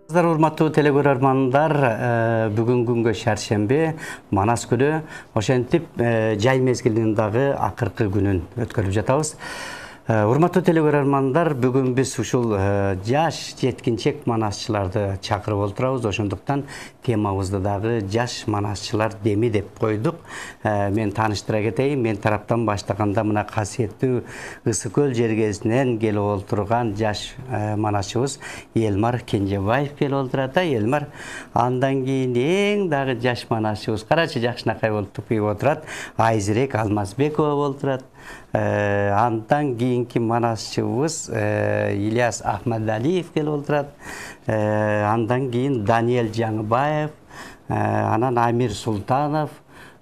Урматтуу телекөрөрмандар, бүгүн күнгө шаршемби Манас күнү ошентип жай мезгилинин дагы акыркы күнүн өткөрүп жатабыз. Урматтуу телекөрөрмандар, бүгүн биз ушул жаш жеткинчек манасчыларды чакырып отурабыз. Ошондуктан темабызды дагы жаш манасчылар деми деп койдук. Мен тааныштыра кетейин, мен тараптан баштаганда мына касиеттүү Ысык көл жергесинен келип отурган жаш манасчыбыз Элмар Кенжебаев келип отурат. Элмар, андан кийин эң дагы жаш манасчыбыз, карачы жакшынакай болуп тупуйуп отурат, Айзирек Алмазбекова болуп турат. Андан кийинки манасчыбыз Ильяс Ахмадалиев келип отурат. Андан кийин Даниэль Жаңыбаев, анан Амир Султанов,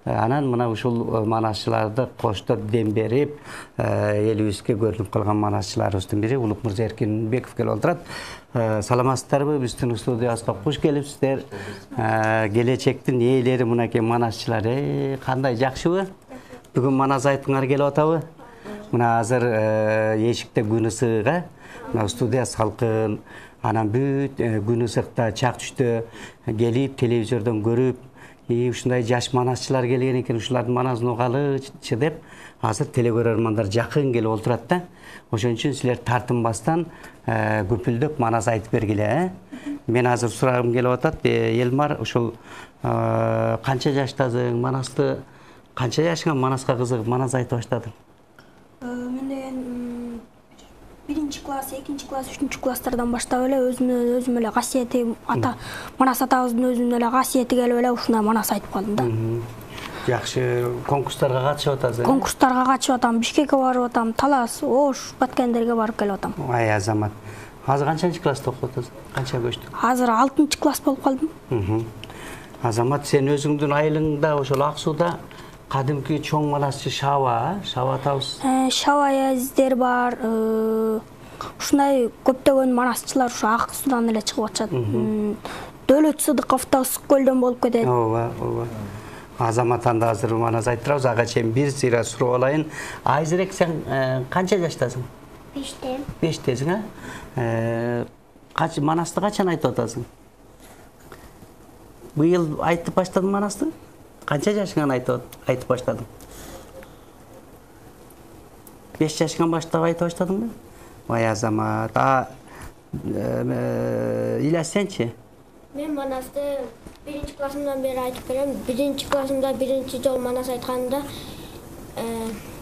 анан мына ушул манасчыларды коштоп дем берип, элибизге көрүнүп калган манасчыларыбыздын бири Улукмырза Эркинбеков келип отурат. Саламатсыздарбы? Биздин студиябызга куш келипсиздер. Келечектин ээлери мынакей манасчылар, кандай, жакшыбы? Бүгүн манас айтыңар келип атабы? Мына азыр эшикте күн ысыгы, мына студия салкын, анан бүт күн ысыкта чак түштө келип телевизордон көрүп, ушундай жаш манасчылар келген экен, ушулардын манасын угалычы деп азыр телекөрөрмандар жакын келип отурат да. Ошон үчүн силер тартынбастан көпүлдөп манас айтып бергиле. Мен азыр сурагым келип атат. Элмар, ушул канча жаштасың? Манасты канча жашыңа манаска кызыгып манас айтып баштадың? Мен деген 1-чи класс, 2-чи класс, 3-чү класстардан баштап эле өзүм эле касиети манас атабыздын өзүнүн эле касиети келип эле ушундай манас айтып калдым да. Жакшы, конкурстарга катышып атасың? Конкурстарга катышып атам, Бишкекке барып атам, Талас, Ош, Баткендерге барып келип атам. Ай Азамат, азыр канчанчы класста окуп атасың? Канча көчтүң? Азыр 6-чы класс болуп калдым. Азамат, сен өзүңдүн айылыңда ошол Ак сууда кадимки чоң манасчы Шаба атабыз. Шаба Аздер бар, ушундай көптөгөн манасчылар ушу Ак суудан эле чыгып атышат. Дөөлөт Сыдыков да Ысык көлдөн болуп кетет. Ооба. Азамат анда азыр манас айттырабыз. Ага чейин бир сыйра сурап алайын. Айзирек, сен канча жаштасың? 5-те. 5-тесиң, манасты качан айтып атасың? Быйыл айтып баштадың манасты? Канча жашыңан айтып баштадың? 5 жашыңан баштап айтып баштадыңбы? Ой Азамат, Ильяс, сенчи? Мен манасты 1-чи классымдан бери айтып берем. 1-чи классымда 1-чи жолу манас айтканда,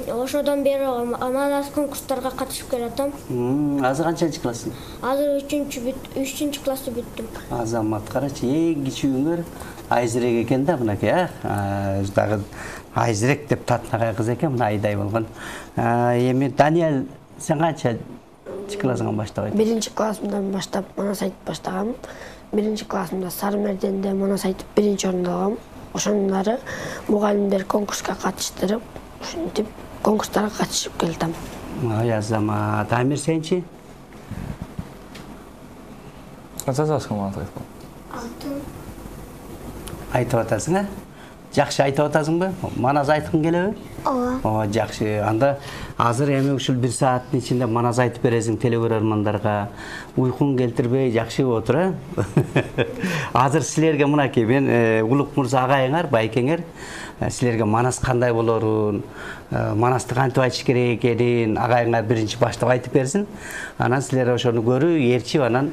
ошодон бери манас конкурстарга катышып келатам. Азыр канчанчы классың? Азыр 3-чү классты бүттүм. Азамат, карачы, эң кичүүңөр Айзирек экен да, мынакей, дагы Айзирек деп татынагай кыз экен, мына айдай болгон. Эми Даниэль, сен канча классыңан баштап айттың? 1-чи классымдан баштап манас айтып баштагам. 1-чи классымда Сары Мерденде манас айтып 1-чи орунду алгам. Ошондары мугалимдер конкурска катыштырып, ушинтип конкурстарга катышып келдим. Ай Азамат, Амир, сенчи? Канча жашыңа манас айтып? 6. Айтып атасың, Жакшы айтып атасыңбы? Манас айткың келеби? Ооба. Жакшы. Анда азыр эми ушул 1 сааттын ичинде манас айтып бересиң телекөрөрмандарга. Уйкуң келтирбей жакшы болуп отур, Азыр силерге мынакей, мен Улукмырза агайыңар, байкеңер, силерге манас кандай болорун, манасты кантип айтыш керек экенин агайыңар биринчи баштап айтып берсин. Анан силер ошону көрүп, ээрчип, андан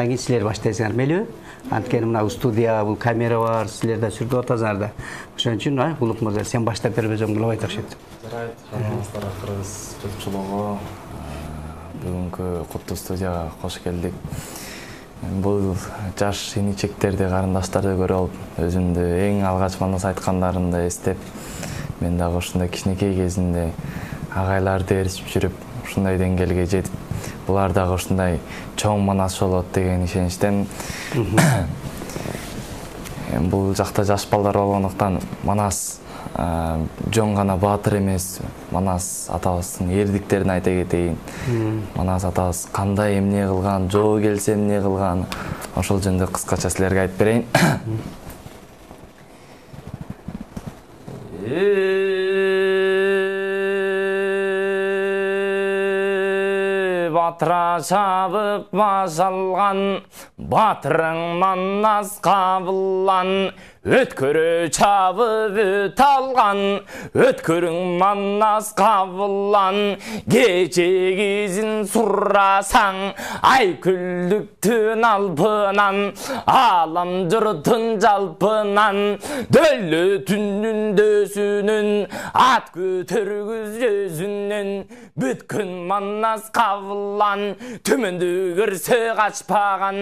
кийин силер баштайсыңар, мейлиби? Анткени мына студия, бул камера бар, силер да сүрүп атасыңар да. Ошон үчүн Улукмырза, сен баштап бербесең болбойт окшойт. Жарайт, саламатсыздар кыргыз журтчулугу. Бүгүнкү куттуу студияга кош келдик. Бул жаш иничектерди, карындаштарды көрүп алып, өзүмдү эң алгач манас айткандарымды эстеп, мен дагы ушундай кичинекей кезинде агайларды ээрчип жүрүп, ушундай деңгээлге жетип, булар дагы ушундай чоң манас болот деген ишеничтен бул жакта жаш балдар болгондуктан манас жөн гана баатыр эмес, Манас атабыздын эрдиктерин айта кетейин. Манас атабыз кандай эмне кылган, жоо келсе эмне кылган, ошол жөнүндө кыскача силерге айтып берейин. батыра шабып баш алған, батырың Манас қабыллан. Өткөрі чабып өт алған, өткөрің Манас қабыллан. Кечегізін сұрасаң, ай күлдіктің алпынан, алам жұртын жалпынан. Дөлі түннің дөсінің, ат көтіргіз өзінің. Бүткін Манас қабыллан, түмінді көрсі қашпаған,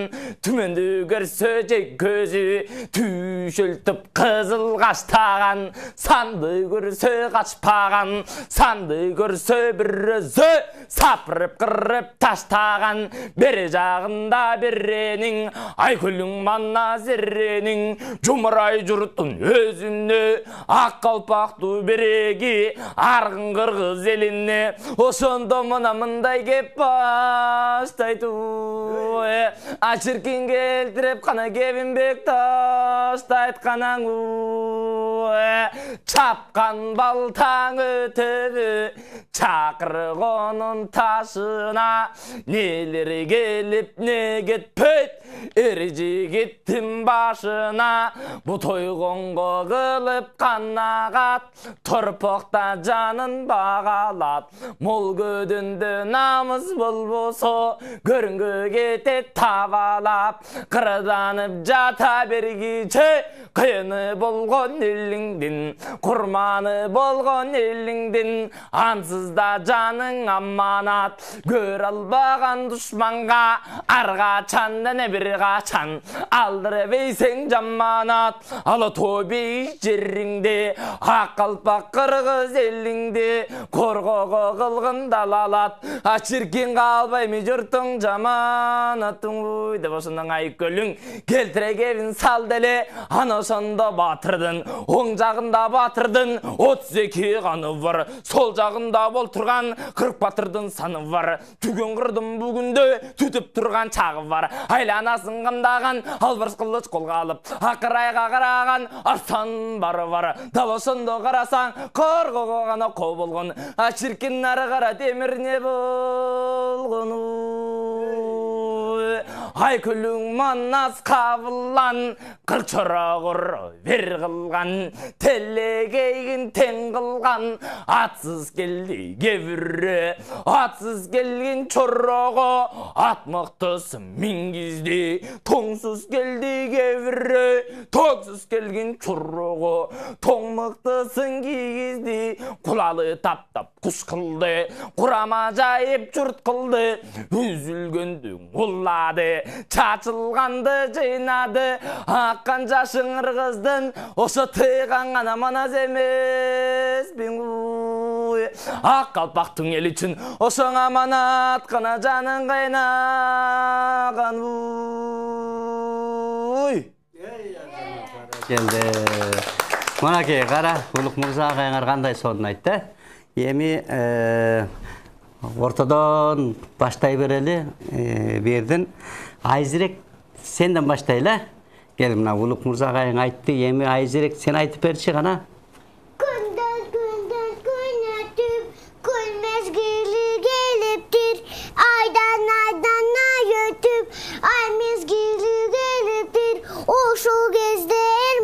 түмінді көрсі жек көзі, түйшіл қызыл қаштаған, санды көрсі қашпаған, санды көрсі бірізі сапырып қырып таштаған. Бері жағында біренің, айкүлің Манас еренің, жұмырай жұрттың өзіне, ақ қалпақты береги арғын қырғыз еліне. Ошондо мына мындай кеп баштайды, ачыркин келтіріп қана кебінбек таштайды. Чапқан балтаң өтөбі, чақырық оның ташына, нелері келіп не кетпейт, әрі жігіттің башына. Бұ тойғонға қылып қанағат, тұрпықта жанын бағалат. Мол көдінді намыз болбосо, көрінгі кетет табалап, қырданып жата бергіче, қиыны болған еліңден, құрманы болған еліңден. Ансызда жаның аманат, көр албаған дұшманға, арға чандыны бір қачан, алдырып ейсең жаманат. Алы тобей жеріңде, ақ қалпақ қырғыз еліңде, қорғығы қылғын далалат. Ачыркен қалбай жұрттың жаманаттың деп осының айкөлің келтіре кебін салделе. Анасында батырдың, оң жағында батырдың 32 қаны бар, сол жағында бол тұрған 40 батырдың саны бар. Түген қырдың бүгінде түтіп тұрған чағы бар. Айланасын қандаған, албарс қылыш қолға алып, ақырайға қараған арсан бары бар. Даласында қарасаң, қырғығы ғана қол болған, ачыркен нары қара темір не болған. Айкүлің Манас қабыллан, қырчырағыр бер қылған, телегейгін тен қылған. Атсыз келді кебірі, атсыз келген чорығы, атмақтысы мингізді. Тоңсыз келді кебірі, тоңсыз келген чорығы, тоңмықтысын кигізді. Құлалы таптап құш қылды, құрама жайып жұрт қылды. Үзілгендің ұллады, чачылғанды жайнады. Аққан жашың ырғыздың, осы тыйған ғана Манас емес бен. Ақ қалпақтың ел үшін осың аманат қана жаның қайнаған. Келді. Мұнаке, қара, Ұлық Мұрза ағайыңар қандай соғын айтты. Еми ортадан баштай берелі бердің. Айзірек сенден баштайлы. Кел, мұна Ұлық Мұрза ағайың айтты. Еми Айзірек сен айтып берші ғана. Күндіз күн өтіп, күн мезгілі келіптір. Айдан ай өтіп, ай мезгілі келіптір. Ошу кезде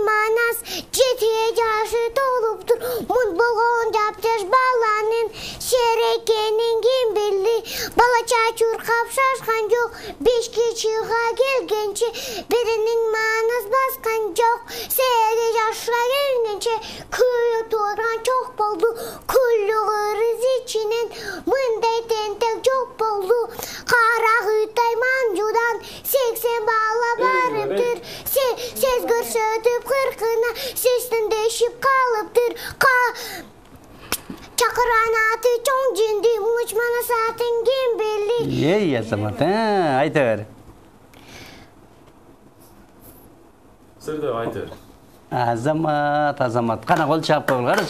Манас жете жашы толыптыр. Мұн болған жапташ баланың шерекенің кем білді. Бала чачурқап шашқан жоқ, 5-ке чыға келгенше, бірінің Манас басқан жоқ. 8 жашқа келгенше, күйі тұрған жоқ болды. Күлі ғырыз ішінен мұндай тентек жоқ болды. Қарағытай манжудан 80 бала барыптыр. Сезгір сөтіп қырқына сестіндешіп қалыптыр. Чақыран аты чоң жинді, мұлыш Манас атын кем белі. Ей, Азамат, айты бер. Сырды айты бер. Азамат. Қана қол чапты болғарыз.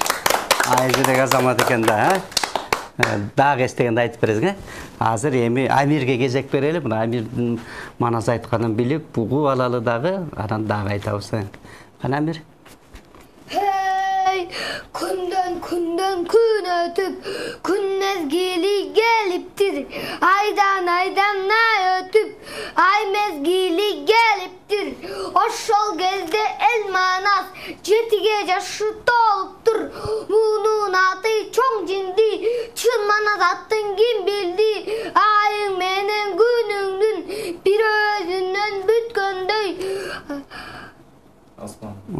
Айзірек Азамат екен да, дағы естегенді айтып березге. Азыр еми Амирге кезек берелі. Амирдің Манас айтқанын біліп, бұғы алалы дағы, адан дағы айтаусы. Қана Амир? Күнден Gününden gün ötüp gün mezgili geliptir. Aydan ötüp ay mezgili geliptir. Oşol gezde el manas jetiге jaşı doluptur. Bunun adı çoң cindi, çın manas attın kim bildi. Ayın menen günüңdün bir özünden bütköndöy.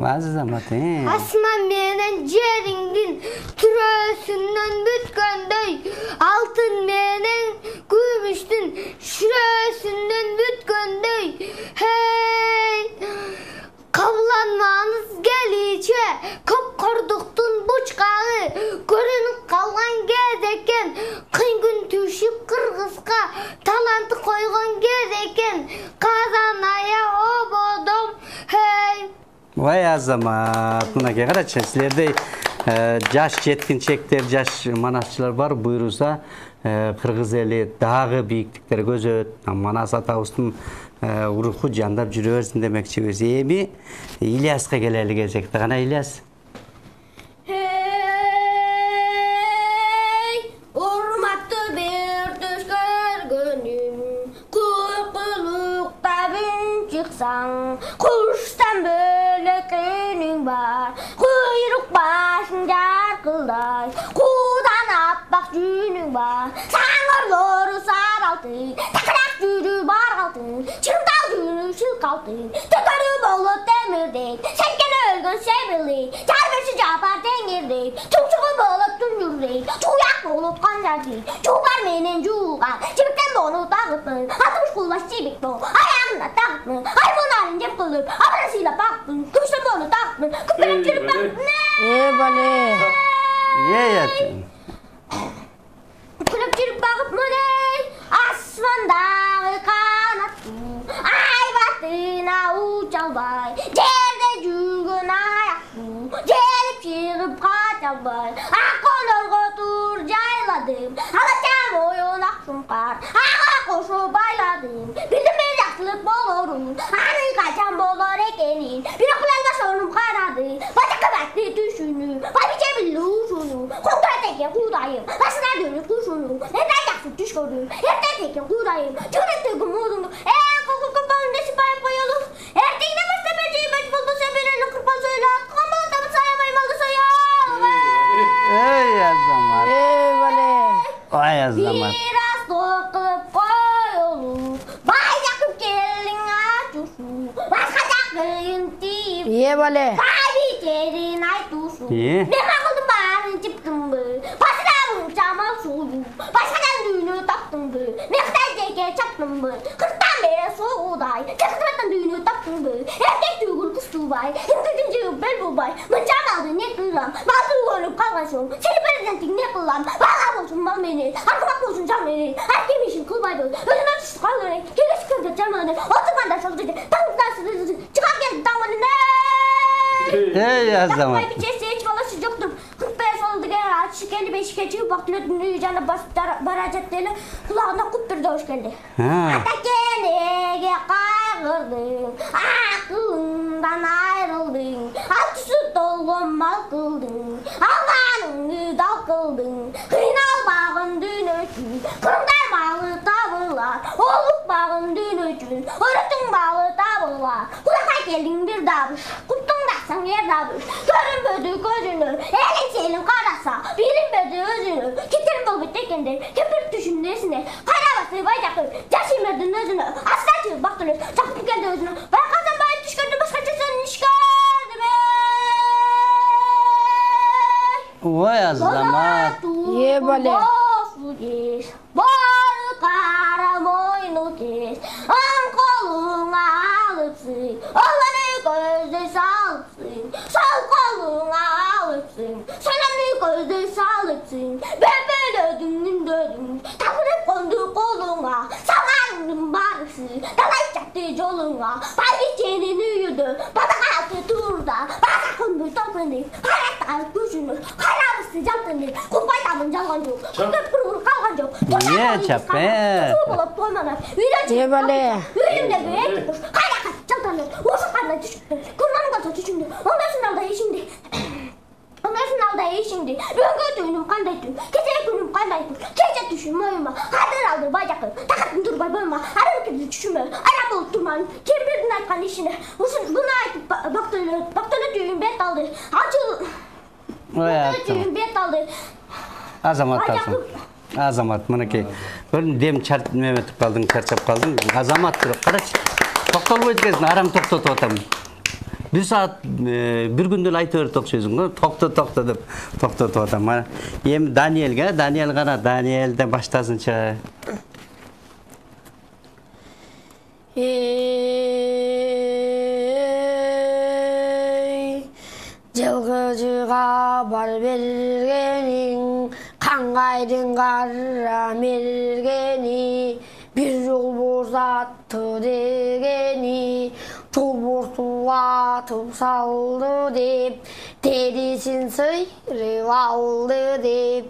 Aziz Ahmet. Asman menen jeringdin türösünden bütköndöy. Altın menen gümüştün şürösünden bütköndöy. Hey! Kavlanmanız geliçe, kapkorduktan buçkağı, görünüp kalgan gez eken, kıyın gün tüşüp Kırgızga, talantı koygan gez eken, kazanaya obodum, hey! Vay Azamat, mınake qaraçı, sizlerde jaş жеткинчектер, jaş manasçılar var, buyursa Kırgız eli dağı büyüklükleri gözöt, Manas atağıstın ruhu jandap жүрө берсин демекчибиz. Эми İlyaska келели кезекти. Кана İlyas? Hey, urmatlı bir düş görgünüm, korkulukta bin çıksan, kuştan böyle günün var, kuyruk başında kılday, kudan appak günün var, sanır doğru saraltı, takrak yürü baraltı, çırpal yürü şılkaltı, tutarı bolu demirdik, senken ölgün sevirlik, terbiyesi yapar dengirdik, çuçuğu bolup dünürdik, çuyak bolup kancardik, çuğar menen çuğar, çibikten bolu dağıttın, atmış kulaş çibik bol, ayağında dağıttın, hayvanların cep kılıp, abrasıyla baktın, kuştan bolu dağıttın, küpürüp çırp baktın, Bale. Yatın. Küpürüp çırp bakıp mı ne? Asmandağı kanattı, ay batına uçalbay, yerde жүргөн ayaktı, gelip çıkıp kaçalbay, akkolorga tur jayladım, alaçam oyun aksın kar, ağa koşup bayladım, bildim bir yaxşılık bolorun, anı kaçan bolor ekenin, bir okulalda sorunum karadı, bacakı baktı düşünü, babiçe bildi uçunu, kongda teke kudayım, başına dönüp kuşunu, neden yaxşı düş gördüm, yerde teke kudayım, cüret tügüm odunu, kokul kapanın desi bayıp koyalım, ertekine başta böceği baş buldu sebereyle kırpan söyle, kamalı tabi sayamayım aldı sayalım. Ey Azamat. Bale. Vay Azamat. Biraz dokup koyulur, bay yakıp gelin açuşu, başka dakıyın tip, Bale. bay biterin ay tuşu, İyi. ne bakıldım bağırın çıktım bu, başına çamal suyu, başkadan düğünü taktım bu, ne kadar zeke çaktım bu, kırktan beri soğuday, çakırdan düğünü taktım bu, erkek tügül kustu bay, hıngıcıncı bel bu bay, mınçam aldı ne kıram, bazı olup kalmasın, seni prezidentin ne kılam, bağlam olsun mal beni, arkamak olsun can beni, erkeğim işin kıl bay bu, özüme düştü kalır, kere çıkınca canlanır, oturman da çalışır, tanrıdan sırrı, çıkar geldi damanı ne? Ey Azamat. Bir çeşitli çikolası yoktur. 45 oldu gene aç. 55 geçiyor. Baktığında dünüyeceğine basıp baracetleri kulağına kupturda hoş geldi. Hatta kendine kaygırdın. Aklından ayrıldın. Altısı dolgun mal kıldın. Almanını dal kıldın. Kıynal bağın dün öçün. Kırımdar bağı tabılar. Oluk bağın dün öçün. Örütün bağı tabılar. Kulakay geldin bir davış. Kuptun da sen yer davış. Görünmedi gözünü. Elin senin karasa. Bilinmedi özünü. Kitirin bol bittekendir. Kepir düşündesine. Kaynabası baycakı. Caşimerdin özünü. Aslan çıkıp baktınız. Çakıp geldi özünü. Ben kazan bayıp düşkürdüm. Başka çesenin işgördüm. Vay Azamat. Bale. Boru kara moynu kes. An koluna alıpsın. Olanı gözde salıpsın. Sol koluna alıpsın. Selamı gözde salıpsın. Ben ödüm dödüm. Takırıp kondu koluna. Salarının barısı. Dalay çaktı yoluna. Baybiçenin uyudu. Badak altı turda. Badak kondu toprağını. Hayatlar gücünü. Hayatı sıcaklığını. Kumpay tamın canlandı. Kumpay kurur kalgancı. Niye çape? Bulup doymana. Bale. Yüreğimde büyük kuş. Kaynak çaltanı. Uşuk karnına düştü. Kurmanın katı düşündü. Ondan sınavda işindi. Ondan sınavda işindi. Bugün günüm kanday tüm. Gece günüm kanday tüm. Gece düşüm oyma. Hadır aldır bacakı. Takatın durbay boyma. Hareketi düşümü. Aram olup durmanın. Kim birdin aytkan işini. Bunu aytıp baktığını düğün bet aldı. Acıl. Düğün bet aldı. Azamat olsun. Azamat mınaki. Böyle dem çarp memetip kaldın, çarçap kaldın. Azamat durup qaraç. Toktolбой дегенсиң, арам токтотуп атам. Bir saat bir gündür aytır tok sözün. Tokta деп токтотуп атам. Mana em Daniel'ga, Daniel gana Daniel'den başlasınça. Жылгыжыга бар бергениң, каңгайдың кара мергени, бир жол босатты дегени, жол босатып салды деп, терисин сыйрып алды деп,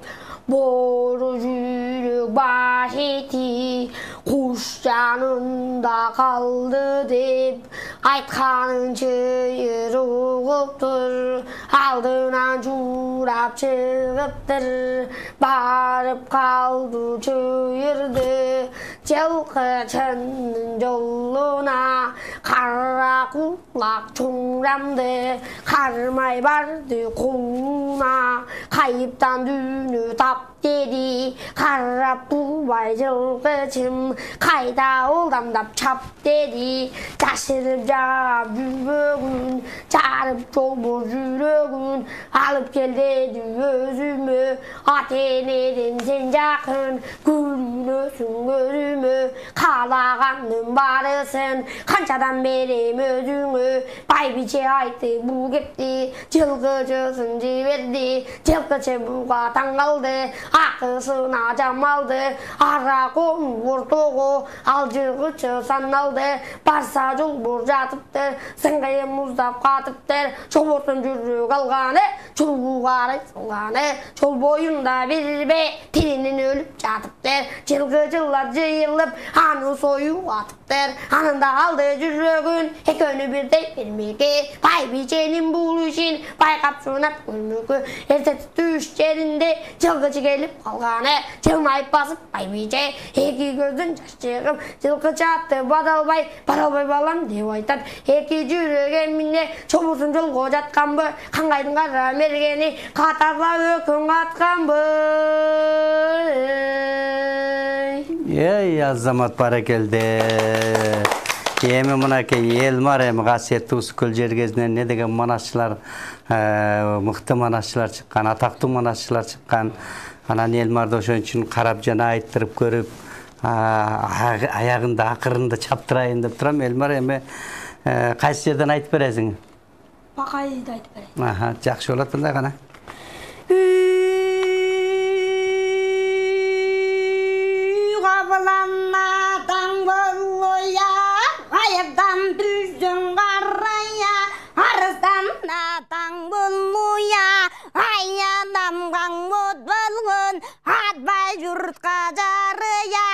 boru жүрөк баш эти, куш жанында калды деп, айтканын чыйыр угуптыр, алдынан журап чыгыптыр, барып калды чыйырды, жылкы чындын жолуна, кара кулак чоңрамды, кармай барды колуна, кайыптан дүйнө тап dedi, karap bulbay жылкычым, kayda oldamdap çap dedi, taşırıp cağap жүрөгүн, çağırıp çolbur жүрөгүn, alıp gel dedi özümü, ateneden sen jakın, görünösün görümü, kalağanın barısın, kançadan berem özüngü, baybiçe aytı bu gepti, жылкычысын жиберди, жылкычы буга таң калды, акысына жамалды, ара колун ортого, ал жылкычы саналды, барса жолбор жатыптыр, сыңгайы муздап катыптыр, чобортун жүрөк алганы, чолгу карай салганы, жол боюнда бирбе, тиринин өлүп жатыптыр, жылкычылар жыйылып, аны союп атыптыр, анында алды жүрөгүн, экөөнү бирдей бермеке, байбиченин бул ишин байкап сынап көрмөкө, эртети түш жеринде жылкычы келип калганы, жылмайып басып байбиче, эки көздөн жаш чыгып, жылкычы атты бадалбай балам деп айтат, эки жүрөк эмине чобусун жолго жатканбы, каңгайдын кара мергени, катарла өкүн катканбы. Ey Azamat barakelde. Эми мынакей Элмар эми касиеттүү Көл жергесинен не деген манасчылар, мыкты манасчылар чыккан, атактуу манасчылар чыккан. Анан Элмарды ошон үчүн карап жана айттырып көрүп, аягында акырында чаптырайын деп турам. Элмар эми кайсы жерден айтып бересиң? Бакайды айтып берем. Жакшы болот мындай гана. Кабыланна таң болуя, айыптан түздің қарая, арыстанна таң болуя, айадам қаңбот болғын, атбай жұртқа жарыя,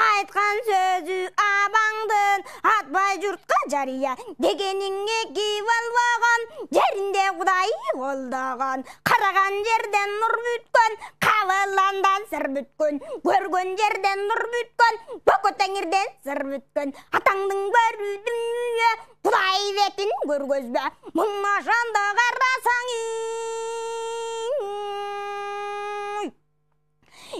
айтқан сөзі абаңдын, атбай жұртқа жария, дегенің еки болбаған, жерінде құдай қолдаған, қараған жерден нұр бүткөн, қабыландан сыр бүткөн, көрген жерден нұр бүткөн, бөкі тәңірден сыр бүткөн, атаңдың бәрі дүние, құдай бетін көргөзбе, мұңна жанды қарасаң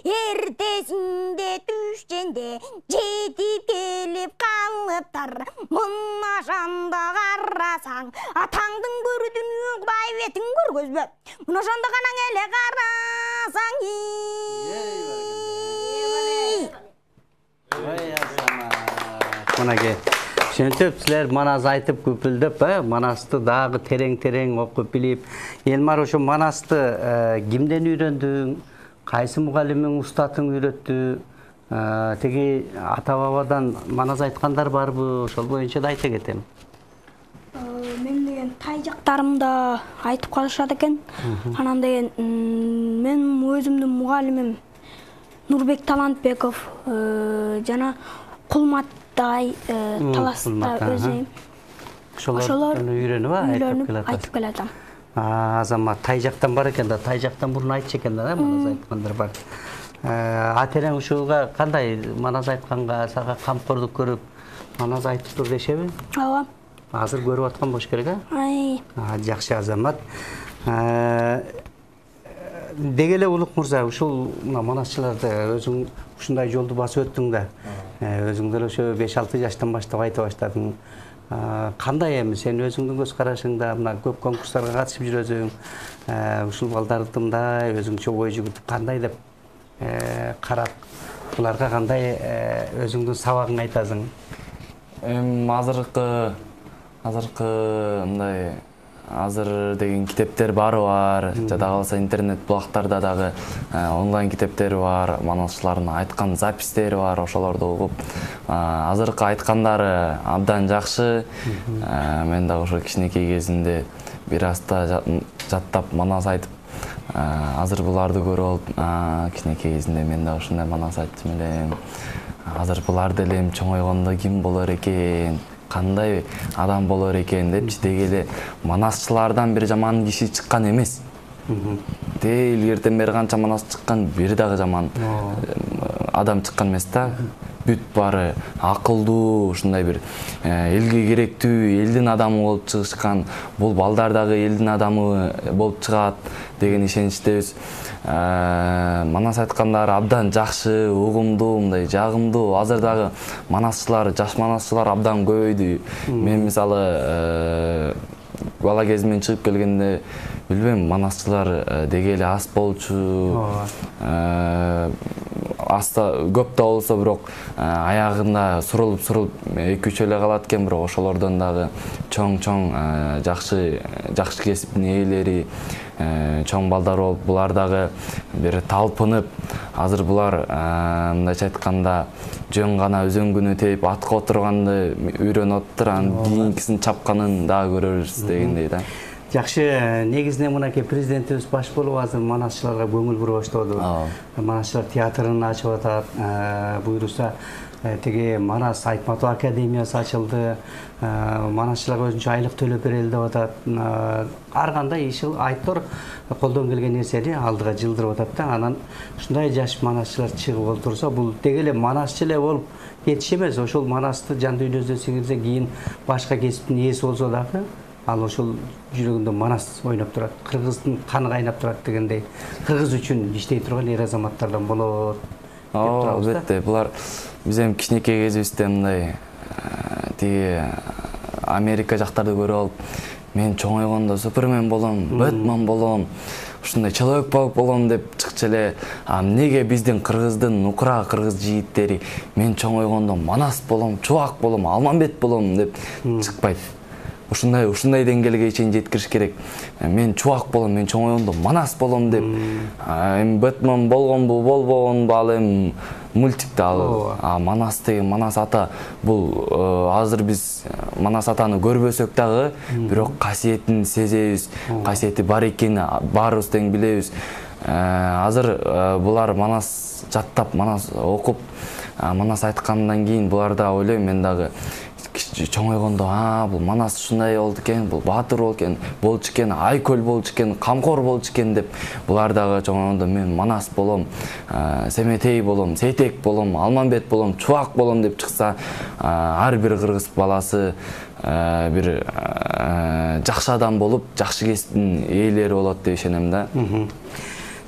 ертесінде түшкенде жетіп келіп қалыптар, мұңна жанды қарасаң атаңдың көрі дүние, құдай бетін көргөзбе, мұңна жанды ғанаң әлі қарасаң Мынаке Шентіп сілер Манас айтып көпілдіп, Манасты дағы терең оқып біліп. Элмар ошо Манасты кимден үйрөндүң? Кайсы мугалимиң устатың үйрөттү? Теги ата бабадан Манас айткандар барбы? Ошол боюнча да айта кетем. Мен деген тай жактарымда айтып калышат экен. Анан деген мен өзүмдүн мугалимим Нурбек Талантбеков жана Кулматтай Таласта өзүм. Ошолор үйрөнүп айтып келатам. Азамат тай жактан бар экен да, тай жактан бурун айтчу экен да, манас айткандар бар. Атерең ушуга кандай манас айтканга сага камкордук көрүп манас айтып тур дешеби? Ооба. Азыр көрүп аткан болуш керек, Жакшы Азамат. Деги эле Улук мырза, ушул манасчыларды өзүң ушундай жолду басып өттүң да. Өзүң деле ошо 5-6 жаштан баштап айта баштадың. Кандай эми сен өзүңдүн көз карашыңда мына көп конкурстарга катышып жүрөсүң. Ушул балдарды мындай өзүңчө ой жүгүртүп кандай деп карап, буларга кандай өзүңдүн сабагың айтасың? Азыркы мындай азыр деген китептер бар. Жада калса интернет булактарда дагы онлайн китептер бар, манасчылардын айткан запистери бар, ошолорду угуп, азыркы айткандары абдан жакшы. Мен дагы ошо кичинекей кезимде бир аста жаттап манас айтып, азыр буларды көрүп алып, кичинекей кезимде мен дагы ушундай манас айттым элем. Азыр булар деле чоңойгондо ким болор экен, кандай адам болор экен депчи, деги эле манасчылардан бир жаман киши чыккан эмес. Илгертен бери канча манас чыккан, бир дагы жаман адам чыккан эмес да. Бүт бары акылдуу, ушундай бир элге керектүү, элдин адамы болуп чыгышкан. Бул балдар дагы элдин адамы болуп чыгат деген ишеничтебиз. Манас айткандар абдан жакшы, угумдуу, мындай жагымдуу. Азыр дагы манасчылар, жаш манасчылар абдан көбөйдү. Мен мисалы бала кезимден чыгып келгенде билбейм, манасчылар деги эле аз болчу. Аста көп да болсо, бирок аягында сурулуп 2-3 эле калат экен, бирок ошолордон дагы чоң жакшы кесиптин ээлери, чоң балдар болуп, булар дагы бир талпынып, азыр булар мындайча айтканда жөн гана өзөңгүнү тээп атка отурганды үйрөнүп атыптыр, анан кийинкисин чапканын дагы көрөрүз дегендей да. Жакшы, негизинен мынакей президентибиз баш болуп азыр манасчыларга көңүл бура баштады. Манасчылар театрын ачып атат, буйруса тиги Манас Айтматов академиясы ачылды. Манасчыларга өзүнчө айлык төлөп берели деп атат. Ар кандай айттор колдон келген нерсени алдыга жылдырып атат да. Анан ушундай жаш манасчылар чыгып олтурса, бул деги эле манасчы эле болуп кетиш эмес. Ошол манасты жан дүйнөсүнө сиңирсе, кийин башка кесиптин ээси болсо дагы, ал ошол жүрөгүндө манас ойноп турат, кыргыздын каны кайнап турат дегендей, кыргыз үчүн иштей турган эр азаматтардан болот. Албетте, булар биз эми кичинекей кезибизде мындай тиги Америка жактарды көрүп алып, мен чоңойгондо Супермен болом, Бэтмен болом, ушундай Человек-паук болом деп чыкчу эле. Эмнеге биздин кыргыздын нукура кыргыз жигиттери мен чоңойгондо Манас болом, Чубак болом, Алмамбет болом деп чыкпайт. Ушундай деңгээлге чейин жеткириш керек. Мен Чубак болом, мен чоңойгондо Манас болом деп. Эми Бэтмен болгонбу, болбогонбу, ал эми мультикте ал. Манас деген, Манас ата, бул азыр биз Манас атаны көрбөсөк дагы, бирок касиетин сезебиз, касиети бар экенин баарыбыз тең билебиз. Азыр булар Манас жаттап, Манас окуп, Манас айткандан кийин буларда ойлойм, мен дагы чоңойгондо, бул Манас ушундай болду экен, бул баатыр болчу экен, айкөл болчу экен, камкор болчу экен деп, булар дагы чоңойгондо мен Манас болом, Семетей болом, Сейтек болом, Алмамбет болом, Чубак болом деп чыкса, ар бир кыргыз баласы бир жакшы адам болуп, жакшы кесиптин ээлери болот деп ишенем да.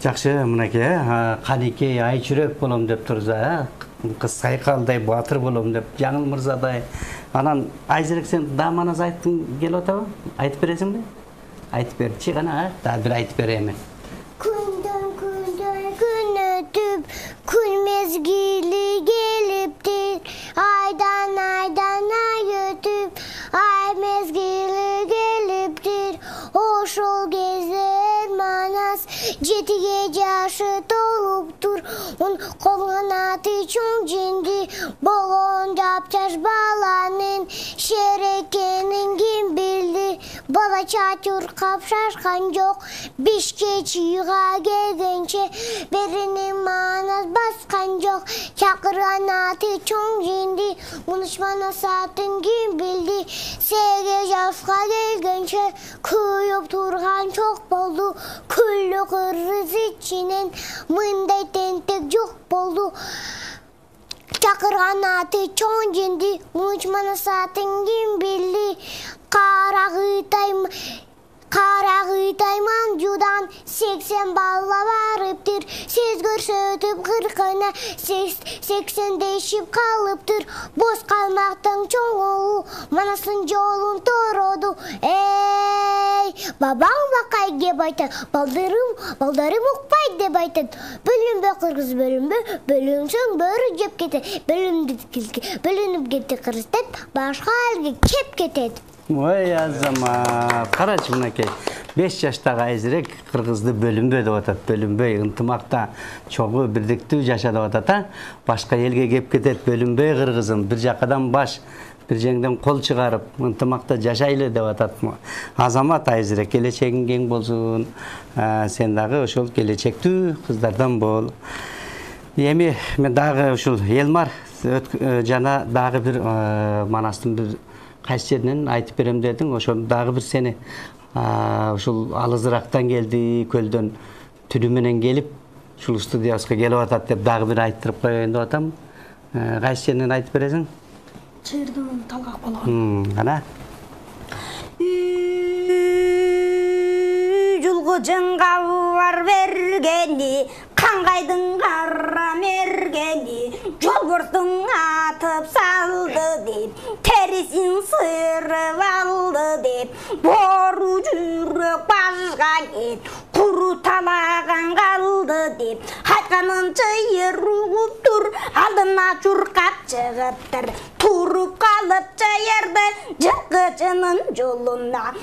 Жакшы, мынакей, Каникей Айчүрөк болом деп турса, кыз Сайкалдай баатыр болом деп, Жаңыл мырзадай. Анан Айжерек, сен да Манас айткың келип атабы? Айтып бересиңби? Айтып берчи гана, да бир айтып берейин. Күндөн күн өтүп, күн мезгили келиптир. Айдан ай өтүп, ай мезгили келиптир. Ошол кезде Манас жетиге жашы толуптур. Он колунаты чоң жинди болгон жапжаш баланын шерекенин ким билди. Бала чатур капшашкан жок, 5 чыйга келгенче берини Манас баскан жок. Çakırgan atı çoğun jindi, konuşmana saatin kim bildi. 8 yaşka gelgençe kuyup turgan çok boldu. Küllü kırız içinin mınday tentek yok boldu. Çakırgan atı çoğun jindi, konuşmana saatin kim bildi. Karagıtayman judan 80 balla varıptır. Siz görsötüp 40'ına 80 değişip kalıptır. Boz kalmaktan çoğun oğu manasın jolun torodu. Ey babam bakay dep aytan, baldarım ukpay dep aytan. Bölünbe kırgız bölünbe, bölünsöң börü jep ketet. Bölünüp ketти kırgыздан başka elge kep ketet. Oy azama, qarachi bunakay. 5 yaştagı ayzirek Kırgızды bölünbö деп атат. Bölünböй, ынтымакта чогуу биrdиктүү жаша деп атат, а? Башка элге кеп кетет, бөлүнбөй кыргызым, бир жакадан баш, бир жеңден кол чыгарып, ынтымакта жашайлы деп атат. Азамат айзирек, келечегиң кең болсун. Сен дагы ошол келечектүү кыздардан бол. Эми мен дагы ушул Элмар жана дагы бир Манастын бир кайсы жеринен айтып берем дедиң, ошол дагы бир сени ушул алызырактан келди, көлдөн түнү менен келип, ушул студияга келип атат деп дагы бир айттырып коеюн деп атам. Кайсы жеринен айтып бересиң? Чырдын талгак болгон. Кана? Julgucunga var vergeni, kangayдың kara mergeni, jolborstun atıp saldı deyip, terisin sırıp aldı deyip, boru jürek başka git, kuru talağan kaldı deyip, haytkanınca yer uğuptur, aldına çurkap çıgıptır, turup kalıpça yerde jıkıcının joluna.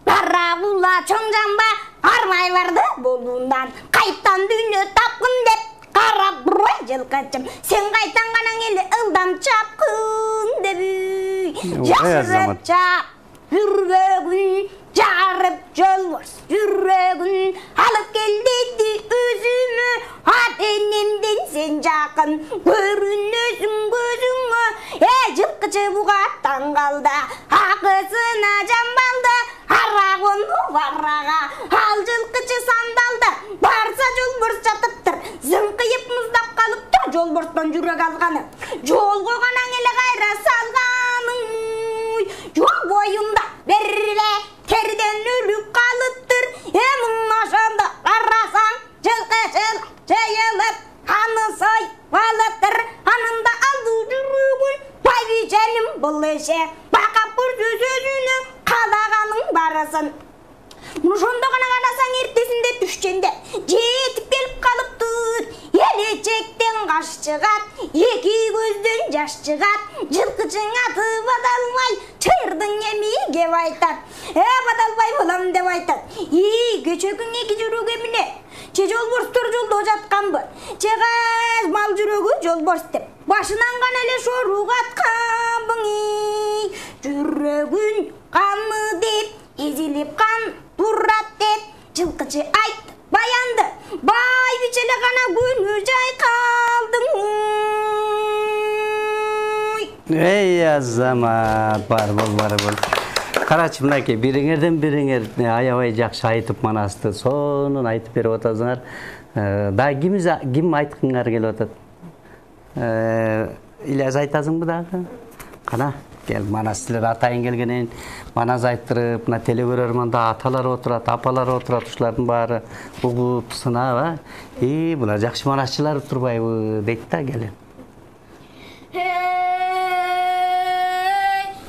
Paragula çoğjamba armaylardı bolundan, kaytan dünya tapkın dep karap buraya jılkıcım, sen kaytan kanan eli ıldan çapkın debüy, yaşırıp çap, yüreğin jarıp jolvars, yüreğin alıp geldi özümü, adenimden sen jakın, görünüsün gözüngü, jılkıcı buğattan kaldı, akısına jambaldı. Aragon varraga, al жылкычы sandalda, barsa жолборс жатыптыр, зыңкыйып муздап калыптыр, жолборстон жүрөк алганы, жол койгонан эле кайра салганың, жол боюнда бербе терден өлүк калыптыр, мынашанда карасаң, жылкычыл жайылып, аны сойвалыптыр, анында алды жүрөгүн, байбиченим бул эше, бакап көрсө сөзүнө калаганың барасын. Ошондо гана карасаң эртесинде түшкенде жетип келип калыптыр. Элечектен каш чыгат, эки көздөн жаш чыгат, жылкычың аты Бадалбай, чырдың эми кеп айтат. Бадалбай болом деп айтат. Кечөгүн эки жүрөк эмне? Же жолборстор жолдо жатканбы? Же каз мал жүрөгү жолборс деп. Башынан гана эле шорук атканбың. Жүрөгүн каны деп, ezilip kan turrat деп, жылкычы айт баянды, бай бичеле гана күнү жай калдың. Ey azamат, бар бол. Карачы мынакей, бириңерден бириңер аябай жакшы айтып Манасты, сонун айтып берип атасыңар. Да ким айткыңар келип атат? Ильяс айтасыңбы дагы? Кана, кел Манас силер атайын келгенен Манас айттырып, мына телегөрөрманда аталар отурат, апалар отурат, ушулардын баары угуп сынап, булар жакшы манасчылар турбайбы дейт да келе.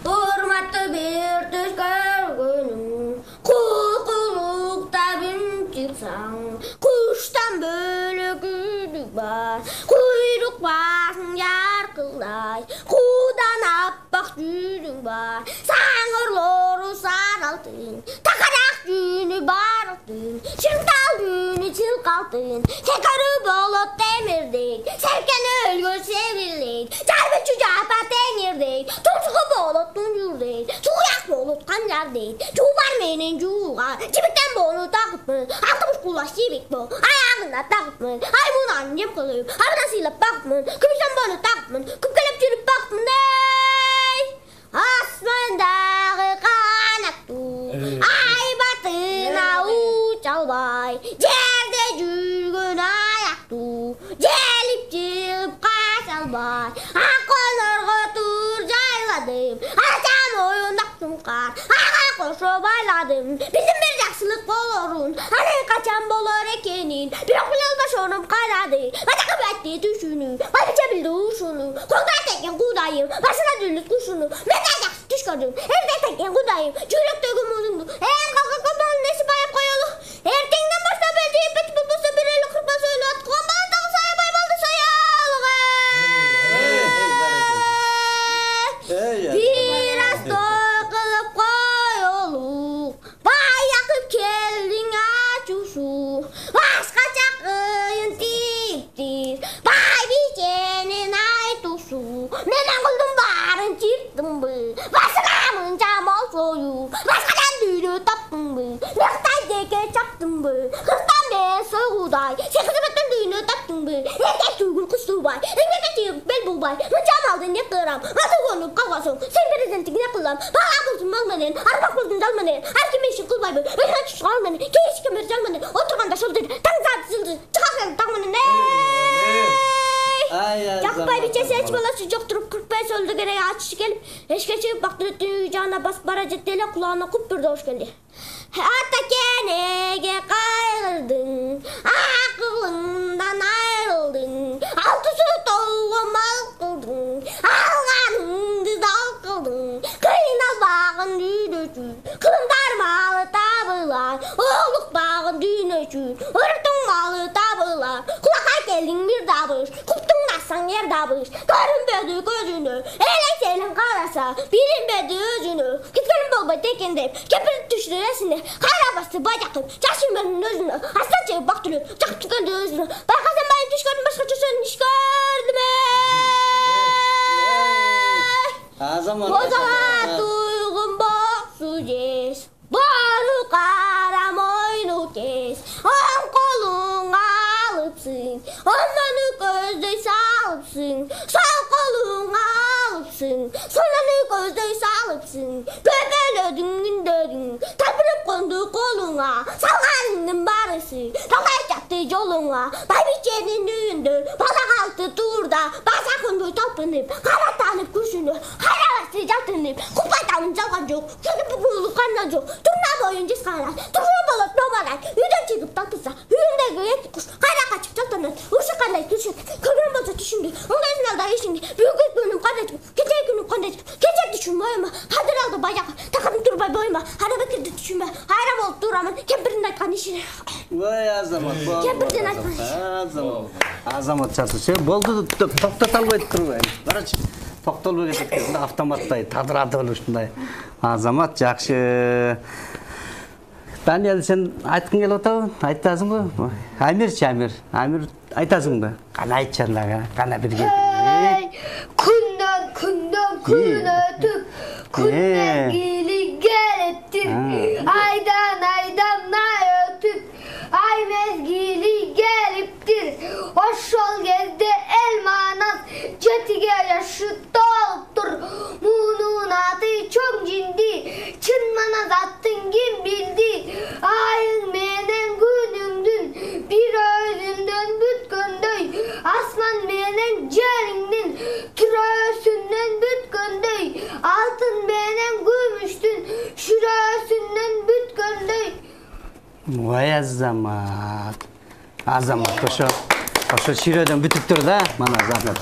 Урматты бир түш көргөнүм, кулукта бин чыксаң, куштан бөлөк күдүк бар, куйрук басың яркылдай, кудан аппак жүзүң бар, саңырлору саралтын, такарак жүнү бар алтын, чыңтал жүнү чылкалтын, секөрү болот темирдей, серкен өлгө себирлей, жарбычу жапа теңирдей, тумсугу болот түнжүрдей, суяк болот канжа açar değil. Çuğlar menen çuğlar. Çibikten boğunu takıpmın. Altımız kulaş çibik bu. Ayağına takıpmın. Ay bunu annem kılıp. Habına silip bakmın. Kümüşten boğunu takıpmın. Küpkelep çürüp bakmın. Ey! Asmandağı kanaktu. Ay batına uçalbay. Yerde жүргөн ayaktu. Jelip çıkıp kaçalbay. Akolorgo tur jayladım. Açam oyundaktım kar. Ağa koşup bayladım. Bizim bir jakşılık bolorun. Hani kaçan bolor ekenin. Bir okul başonum karadı. Bacakı betti düşünü. Bayıça bildi uşunu. Kolda teken kudayım. Başına düllüt kuşunu. Ben de jakşı düş gördüm. Evde teken kudayım. Çürükteki muzumdu. En kalkak kapalı nesi bayıp koyalı. Ertengden başta belki ipet bulmuşsa bir eli kırpma söyle atkan bağırdağı saya baymaldı sayalığa. Biraz toqılıp koyuluk. Bay yakıp keldin açuşu. Başka çakıyın tiptir. Bay biçenin aytuşu. Neden kıldın barın çirttin bı. Başınamın çamal soyu. Başkadan düğünü taptın bı. Nektar deke çaktın bı. Kırktan ben soğuday. Sekizimitten düğünü taptın bı. Erkek tüygül kuştu bay. Ekmekte çiğip bel bu bay. Mıçam aldın ne kıram. Nasıl konup kavgasın. Sen prezidentin ne kılam. Bana kılsın malmanen. Arba kılsın dalmanen. Her kim eşin kıl bay bı. Öyle çüşük almanen. Keşik kemer dalmanen. Oturganda şoldur. Tan saat zıldır. Çıkarsan takmanen. Yakbay bir çese hiç balası çok durup 45 öldü gereği açışı gelip eşke çıkıp baktı öttüğü cana bas bara ceddele kulağına kupurdu hoş geldi. Hatta kenege kayrıldın, aklından ayrıldın, altı süt oğlu mal kıldın, alganındı dal kıldın, kıyınal bağın düğünöçün, kılındar malı tabılar, oğluk bağın düğünöçün, ırtın malı tabılar, kulakay geldin bir dabış, kuptun nassan yer dabış, görünmedi gözünü, elesenin karasa, bilinmedi özünü, gitkenin bolbay tekendeyim, kepir düştü resine, kara bastı bacakım, çarşımların özünü, hasta çekip baktırıyor, çakıp çıkardı özünü, baykasın bayım düş gördüm, başka çocuğun iş gördüm Bozağa duygun boksu yes, boru karam oyunu kes, on kolun alıpsın, onları gözde salıpsın, sol kolun alıpsın, sonunu gözde salıpsın, göbeledin günderin, tapırıp kondu koluna, salgarının barısı, tokaycaktı yoluna, baybiçenin düğündü, badak altı turda, basa kondu toplanıp, karatanıp kuşunu, hayravası çatınıp, kupaytanın çalgancık, şunu bukulu kanacık, turna boyun ciskalar, turna balık nomalar, yüden çıkıp tatlısa, yüğündeki yetki kuş, kara kaçıp çatlanır, uşu kanay düşük, kırın bozu düşündü, onun esnalda işindi, büyük günüm kanacık, gece günüm kanacık, gece düşünmeyme, hadır aldı bayak, takım durbay boyma, hara bekirdi düşünme, hayram olup duramın, kempirinden kan işini. Vay azamat, Kempirden aytma. Azamat çatысы, болды тоқтаталбай тұрбай. Барачы, тоқталбай кеткен, автоматтай, тадырады ушундай. Азамат жакшы. Даниял, сен айткың келип атабы? Айтасыңбы? Амир айтасыңбы? Кана айтчанлага, кана бирге. Күндөн күн өтүп, күндөн кили келиптир. Айдан ай өтүп, ай мезгили келиптир. Ошол кезде эл манас жетиге жашы толуптур. Мунун аты чоң жинди, чын манас аттын ким билди. Айың менен күнүңдүн бир өзүндөн бүткөндөй, асман менен жериңдин түрөсүнөн бүткөндөй, алтын менен күмүштүн шүрөсүнөн бүткөндөй. Vay azamat. Azamat, ошо ширөөдөн бүтүп тур да, мана Азамат.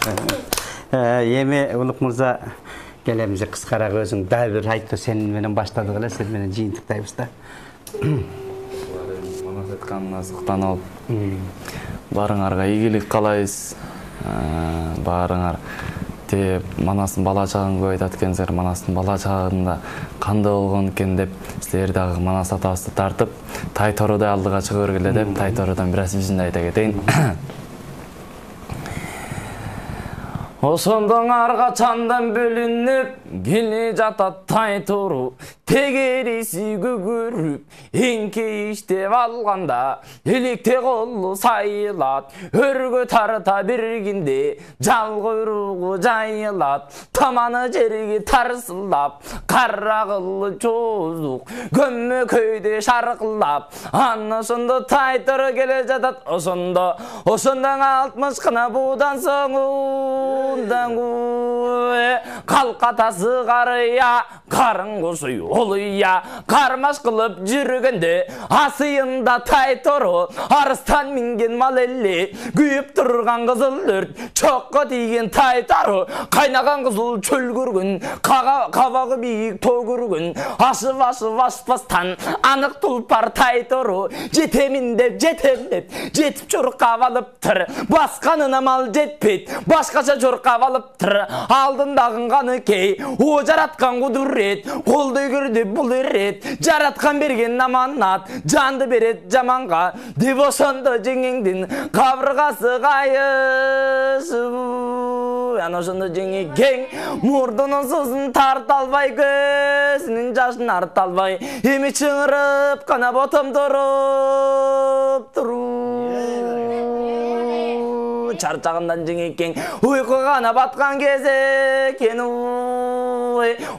Эми Улук мырза келемиз кыскараак өзүң дагы бир айтты, сен менен баштадык эле, сен менен жыйынтыктайбыз да. Манас айтканына суктан алып, баарыңарга ийгилик каалайбыз. Баарыңар Манастын бала чагын көп айтат экенсиңер, Манастын бала чагында кандай болгон экен деп, силер дагы Манас атабызды тартып, тай тородой алдыга чыга бергиле деп, тай тородон бир аз бизин да айта кетейин. Ошондон арга чандан бөлүнүп, келе жатат тай тору, тегересі күгіріп, еңкейіштеп алғанда, електе қолы сайылат, өргі тарта бергенде, жал құйрығы жайылат, таманы жерге тарсылап, қарағылы жозық, көмі көйде шарқылап, анысынды тайтыры келе жатат, осындан 60 қына будан соңындан қалқатасы қарыя, қарын құсый олыя, қармаш қылып жүргенде, асыйында тайтыры, арыстан мінген мал әлі, күйіп тұрған қызыл өрт, чоққа тиген тайтары, қайнаған қызыл чөл көргін, қабағы биік төгіргін, ашып аспастан, анық тұлпар тайтыры, жетемін деп, жетіп жұрқап алып тұр, басқанына мал жетпет, басқаша жұрқап алып тұр, алдындағын қаны кей, о жаратқан құдырет, қолды көрді бұл ерет, жаратқан берген аманат, жанды берет жаманға, деп осынды жеңеңдің қабырғасы қайысып, осынды жеңең, мұрдының сосын тарталбай, көзінің жашын арталбай, емі чыңырып, қана ботым тұру. Чарчағындан жеңекең, ұйқы ғана батқан кезі екен,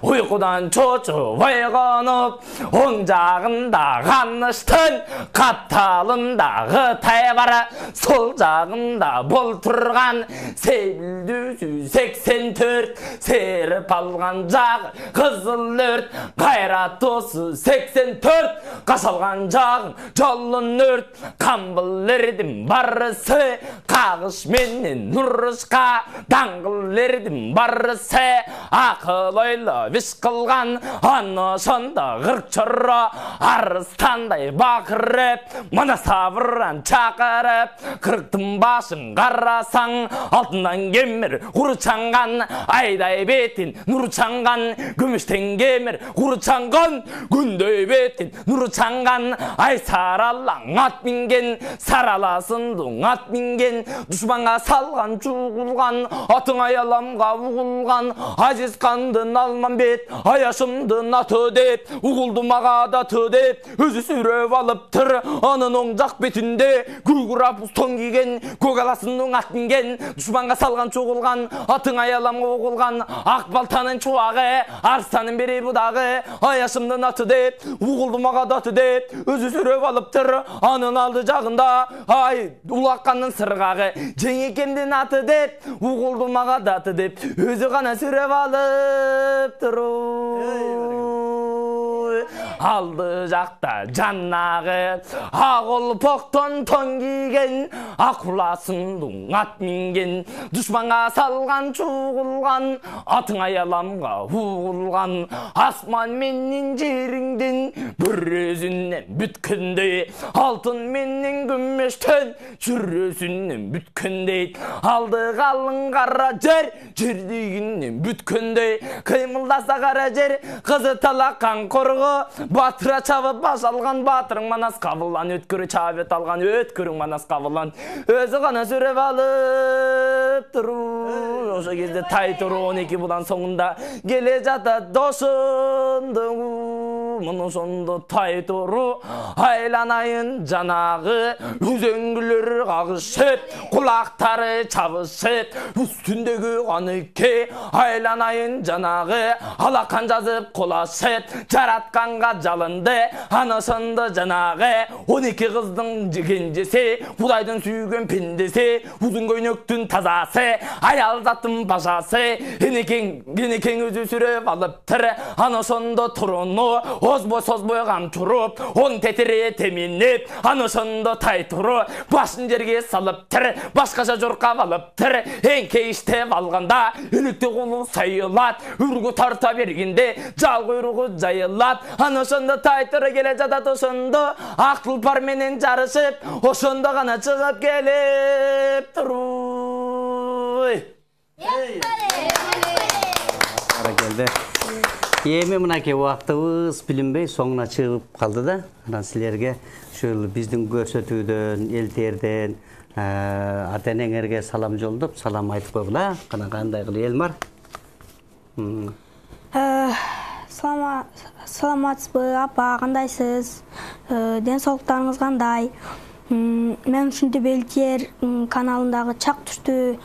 ұйқыдан чочып ойғанып, оң жағында ғаныштың, қатталындағы тайбара, сол жағында бұл тұрған, сейбілді 84, серіп алған жағы, қызыл өрт, қайрат досы 84, қашалған жағын, жолын өрт, қамбыл ердің барысы, қағыш менен нұрышқа, даңғыл ердің барысы, ақыл ойлы віш қылған, аны сонда ғырқ чұры, арыстандай бақырып, мына сабыран чақырып, қырықтың башын қарасаң, алтыннан кемір құрычанған, айдай бетін нұрчанған, күміштен кемір құрычанған, күндей бетін нұрчанған, ай саралаң ат мінген, сараласындың ат мінген, дұшманға салған чуғылған, атың аяламға ұғылған, азиз қандын алман бет, аяшымдың аты деп, ұғылды мағада деп, өзі сүреп алып тұр, анын оң жақ бетінде, күгірап ұстон киген, көк аласының ат мінген, дұшманға салған чуғылған, атың аяламға ұғылған, ақ балтаның чуағы, арстаның бері бұдағы, аяшымдың аты деп, ұғылды мағада деп, өзі сүреп алып тұр, анын алды жағында, ай, ұлаққанның сырғағы, жеңекемден аты деп, ұғылды мағада аты деп, өзі ғана сүреп алып тұру. Алды жақта жаннағы, ағыл поқтон тон киген, ақуласындың ат мінген, дұшманға салған чуғылған, атың аяламға ұғылған, асман менен жеріңден бір өзінен бүткінді, алтын менен күмештен жүр өзінен бүткінді, алды қалың қара жер, жердегінен бүткінді, қимылдаса қара жер, қызы талаққан қорғы, батыра чабып баш алған, батырың манас қабылан, өткірі чабет алған, өткірің манас қабылан, өзі ғана сүреп алып тұру. Ошы кезде тайтыры 12 бұдан соңында келе жата досындың, мұны сонды тайтыры айланайын жанағы, үзеңгілер қағышып, құлақтары чабышып, үстіндегі қаныке айланайын жанағы, алақан жазып қолашып, жаратқанға жалынды, анасынды жанағы, 12 қыздың кенжесі, Құдайдың сүйген пендесі, ұзын көйнектің тазасы, аял заттың бажасы, енекең өзі сүреп алып тұр, анасынды тұрыны, озбой қамтырып, оң тетіре теменеп, анасынды тайтыры, башын жерге салып тұр, басқаша жұрқап алып тұр, еңкейіштеп алғанда, үлікті қолы сайылат, үргі тарта бергенде, жал құйрығы жайылат, анасынды тайтыры келе жатат осынды, ақ тұлпар менен жарышып, осынды ғана шығып келіп тұру. Келді. Еме мұнаке уақытыбыз білінбей соңына шығып қалды да. Сілерге шөл біздің көрсетуден, елтерден, ата-енеңерге салам жолдап, салам айтып қойғыла. Қандай қылы Елмар? Саламатсызбы, апа, кандайсыз? Ден соолуктарыңыз кандай? Мен ушинтип Белтер каналындагы чак түштү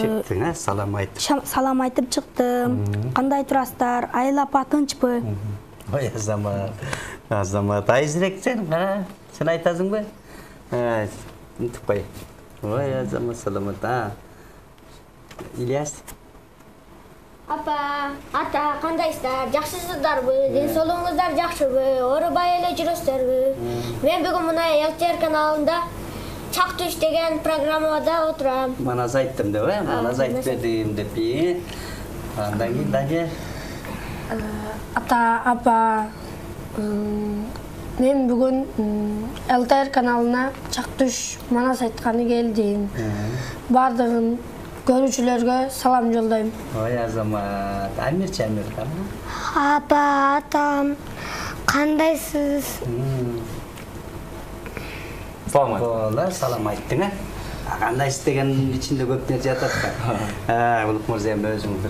Чыктың, салам айтып. Салам айтып чыктым. Кандай турасыздар? Айыл апа тынчпы? Ой, Азамат, айзирек сен айтасыңбы? Унутуп кой. Ой, Азамат, саламат. Ильяс? Апа, ата, кандайсыздар? Жакшысыздарбы? Ден соолугуңуздар жакшыбы? Оорубай эле жүрөсүздарбы? Мен бүгүн мына Элтер каналында Чак түш деген программада отурам. Манас айттым деп, манас айтып бердим деп. Андан кийин дагы Ата, апа, мен бүгүн Элтер каналына Чак түш манас айтканы келдим. Бардыгын көрүүчүлөргө салам жолдойм. Ой, Азамат, Амир. Апа, атам, кандайсыз? Салам айттың, кандайсыз дегенин ичинде көп нерсе жатат да. Улук мырза эми өзүң бир.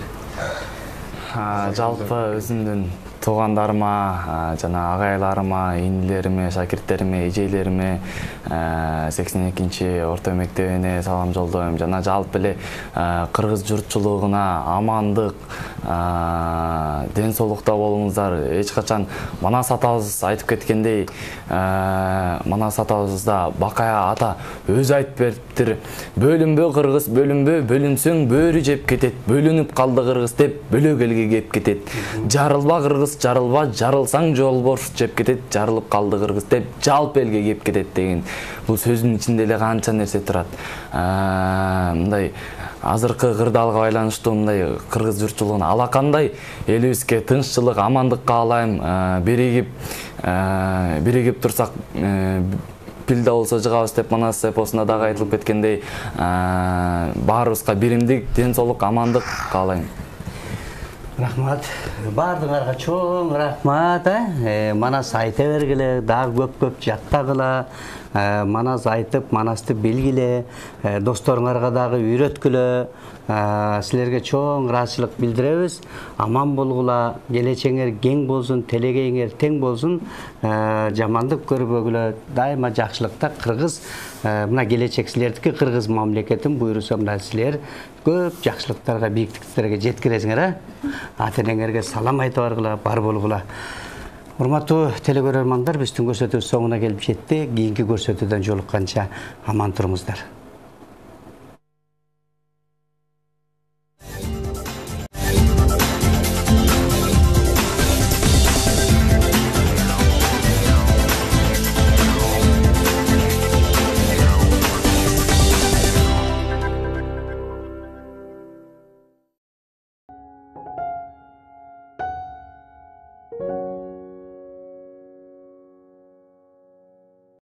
Жалпы өзүмдүн туугандарыма, жана агайларыма, инилериме, шакирттериме, эжейлериме 82-чи орто мектебине салам жолдойм. Жана жалпы эле кыргыз журтчулугуна амандык, ден соолукта болуңуздар. Эч качан Манас атабыз айтып кеткендей, Манас атабызда Бакая ата өзү айтып бериптир. Бөлүнбө кыргыз, бөлүнбө, бөлүнсөң бөрү жеп кетет. Бөлүнүп калды кыргыз деп бөлөк элге кеп кетет. Жарылба кыргыз, жарылба, жарылсаң жолборс жеп кетет. Жарылып калды кыргыз деп жалпы элге кеп кетет деген. Бул сөздүн ичинде эле канча нерсе турат. Мындай азыркы кырдаалга байланыштуу мындай кыргыз журтчулугуна алакандай элибизге тынччылык, амандык каалайм. Биригип турсак пилде болсо жыгабыз деп Манас эпосунда дагы айтылып кеткендей, баарыбызга биримдик, ден соолук, амандык каалайм. Рахмат. Бардыңарга чоң рахмат. Манас айта бергиле, дагы көп жаттагыла. Манас айтып, Манасты билгиле, досторуңарга дагы үйрөткүлө. Силерге чоң ыраазычылык билдиребиз. Аман болгула, келечеңер кең болсун, телегеңер тең болсун. Жамандык көрбөгүлө, дайыма жакшылыкта кыргыз, мына келечек силердики кыргыз мамлекетин буйруса мына силер көп жакшылыктарга, бийиктиктерге жеткиресиңер. Ата-энеңерге салам айтып баргыла, бар болгула. Урматтуу телекөрөрмандар, биздин көрсөтүү соңуна келип жетти. Кийинки көрсөтүүдөн жолукканча аман туруңуздар.